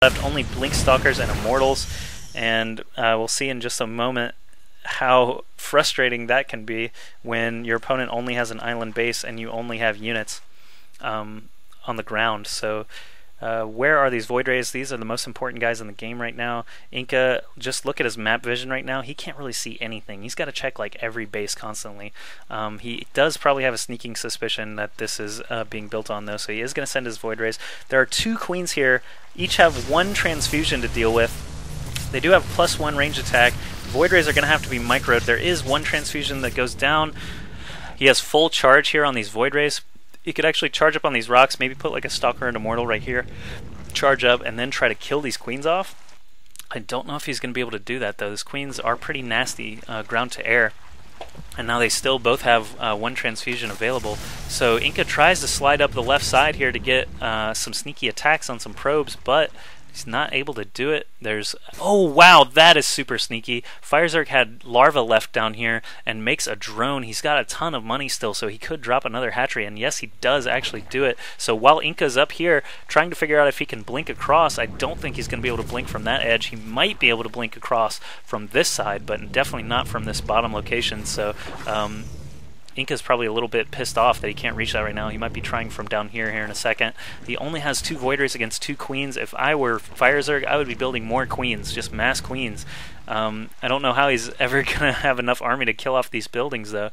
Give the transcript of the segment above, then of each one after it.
left, only Blink Stalkers and Immortals, and we'll see in just a moment how frustrating that can be when your opponent only has an island base and you only have units on the ground. So where are these Void Rays? These are the most important guys in the game right now. iNkA, just look at his map vision right now. He can't really see anything. He's got to check like every base constantly. He does probably have a sneaking suspicion that this is being built on though, so he is going to send his Void Rays. There are two queens here. Each have one transfusion to deal with. They do have +1 range attack. Void Rays are going to have to be microed. There is one transfusion that goes down. He has full charge here on these Void Rays. He could actually charge up on these rocks, maybe put like a Stalker and Immortal right here, charge up, and then try to kill these queens off. I don't know if he's going to be able to do that though. These queens are pretty nasty ground to air. And now they still both have one transfusion available. So iNkA tries to slide up the left side here to get some sneaky attacks on some probes, but he's not able to do it. There's... oh wow, that is super sneaky. FireZerg had Larva left down here and makes a drone. He's got a ton of money still, so he could drop another hatchery, and yes, he does actually do it. So while iNkA's up here trying to figure out if he can blink across, I don't think he's going to be able to blink from that edge. He might be able to blink across from this side, but definitely not from this bottom location. So iNkA's probably a little bit pissed off that he can't reach that right now. He might be trying from down here in a second. He only has 2 Void Rays against 2 queens. If I were FireZerg, I would be building more queens, just mass queens. I don't know how he's ever going to have enough army to kill off these buildings, though.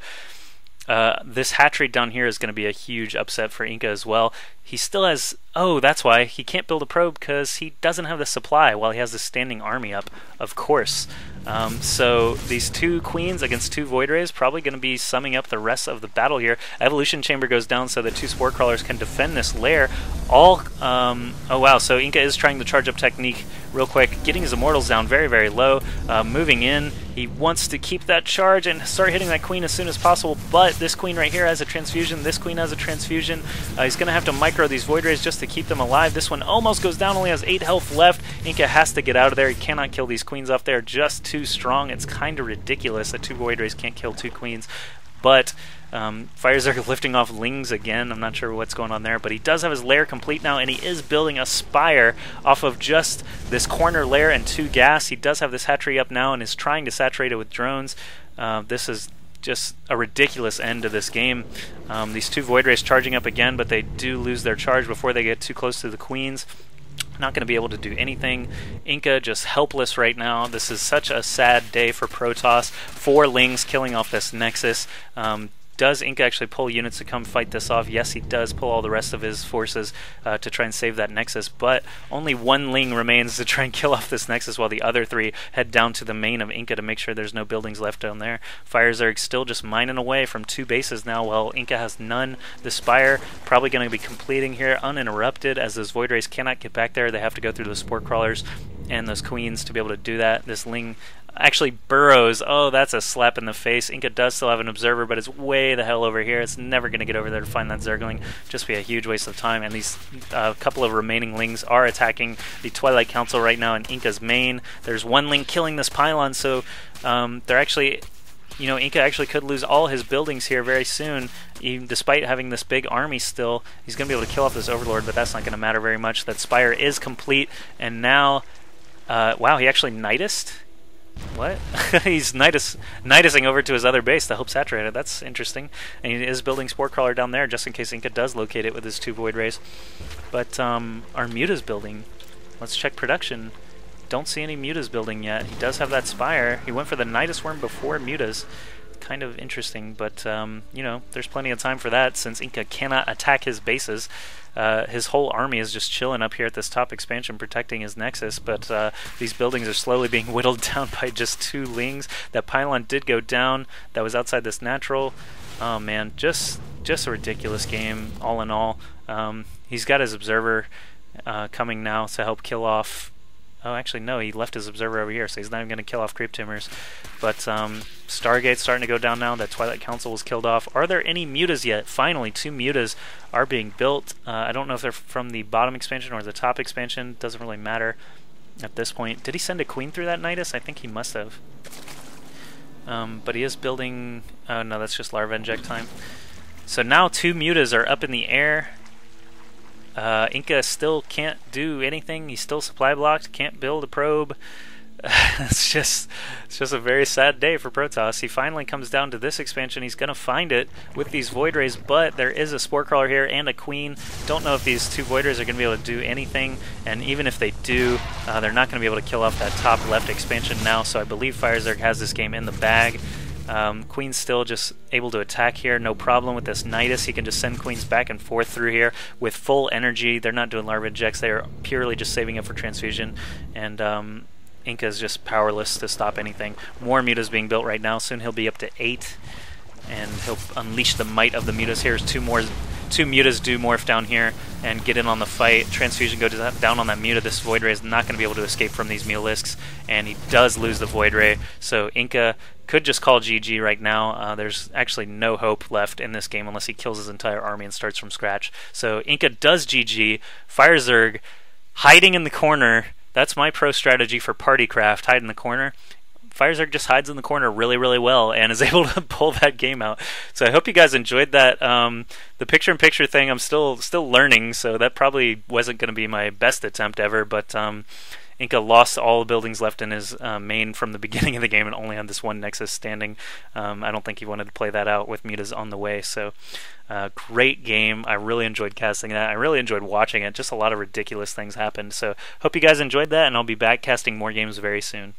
This hatchery down here is going to be a huge upset for iNkA as well. He still has... oh, that's why. He can't build a probe because he doesn't have the supply while he has the standing army up, of course. So these 2 queens against 2 Void Rays probably going to be summing up the rest of the battle here. Evolution Chamber goes down so the 2 Spore Crawlers can defend this lair. All... oh wow, so iNkA is trying the charge up technique real quick, getting his Immortals down very, very low, moving in. He wants to keep that charge and start hitting that queen as soon as possible, but this queen right here has a transfusion, this queen has a transfusion. He's going to have to micro these Void Rays just to keep them alive. This one almost goes down, only has 8 health left. iNkA has to get out of there. He cannot kill these queens off there, just too strong. It's kind of ridiculous that 2 Void Rays can't kill 2 queens, but FireZerg lifting off Lings again. I'm not sure what's going on there, but he does have his lair complete now, and he is building a spire off of just this corner lair and 2 gas. He does have this hatchery up now and is trying to saturate it with drones. This is just a ridiculous end to this game. These 2 Void Rays charging up again, but they do lose their charge before they get too close to the queens. Not going to be able to do anything. iNkA just helpless right now. This is such a sad day for Protoss. 4 Lings killing off this Nexus. Does iNkA actually pull units to come fight this off? Yes, he does pull all the rest of his forces to try and save that Nexus, but only 1 Ling remains to try and kill off this Nexus while the other 3 head down to the main of iNkA to make sure there's no buildings left down there. FireZerg still just mining away from 2 bases now while iNkA has none. The Spire probably going to be completing here uninterrupted as those Void Rays cannot get back there. They have to go through those Spore Crawlers and those Queens to be able to do that. This Ling actually burrows. Oh, that's a slap in the face. iNkA does still have an observer, but it's way the hell over here. It's never going to get over there to find that Zergling. Just be a huge waste of time. And these couple of remaining Lings are attacking the Twilight Council right now in iNkA's main. There's 1 Ling killing this pylon, so they're actually... you know, iNkA actually could lose all his buildings here very soon, even despite having this big army still. He's going to be able to kill off this Overlord, but that's not going to matter very much. That Spire is complete, and now... wow, he actually Nidused? What? He's Nidusing over to his other base to help saturate it. That's interesting. And he is building Spore Crawler down there just in case iNkA does locate it with his 2 Void Rays. But our Muta's building. Let's check production. Don't see any Mutas building yet. He does have that Spire. He went for the Nidus Worm before Mutas. Kind of interesting, but you know, there's plenty of time for that since iNkA cannot attack his bases. His whole army is just chilling up here at this top expansion protecting his Nexus, but these buildings are slowly being whittled down by just 2 Lings. That pylon did go down. That was outside this natural. Oh man, just a ridiculous game all in all. He's got his observer coming now to help kill off... oh, actually, no, he left his observer over here, so he's not even going to kill off Creep Tumors. But Stargate's starting to go down now. That Twilight Council was killed off. Are there any Mutas yet? Finally, 2 Mutas are being built. I don't know if they're from the bottom expansion or the top expansion. Doesn't really matter at this point. Did he send a queen through that Nidus? I think he must have. But he is building... oh, no, that's just Larva Inject time. So now 2 Mutas are up in the air. iNkA still can't do anything. He's still supply blocked, can't build a probe. It's just a very sad day for Protoss. He finally comes down to this expansion. He's going to find it with these Void Rays, but there is a Spore Crawler here and a Queen. Don't know if these two Void Rays are going to be able to do anything, and even if they do, they're not going to be able to kill off that top left expansion now, so I believe FireZerg has this game in the bag. Queen's still just able to attack here, no problem with this Nidus. He can just send Queens back and forth through here with full energy. They're not doing larva ejects, they are purely just saving it for transfusion, and iNkA is just powerless to stop anything. More mutas being built right now. Soon he'll be up to 8, and he'll unleash the might of the mutas. Here's two mutas do morph down here and get in on the fight. Transfusion goes down on that muta. This Void Ray is not going to be able to escape from these Mulisks, and he does lose the Void Ray. So iNkA could just call GG right now. There's actually no hope left in this game unless he kills his entire army and starts from scratch. So iNkA does GG. FireZerg hiding in the corner. That's my pro strategy for Partycraft, hide in the corner. FireZerg just hides in the corner really, really well and is able to pull that game out. So I hope you guys enjoyed that. The picture-in-picture thing, I'm still learning, so that probably wasn't going to be my best attempt ever, but iNkA lost all the buildings left in his main from the beginning of the game and only had this one Nexus standing. I don't think he wanted to play that out with mutas on the way. So great game. I really enjoyed casting that. I really enjoyed watching it. Just a lot of ridiculous things happened. So hope you guys enjoyed that, and I'll be back casting more games very soon.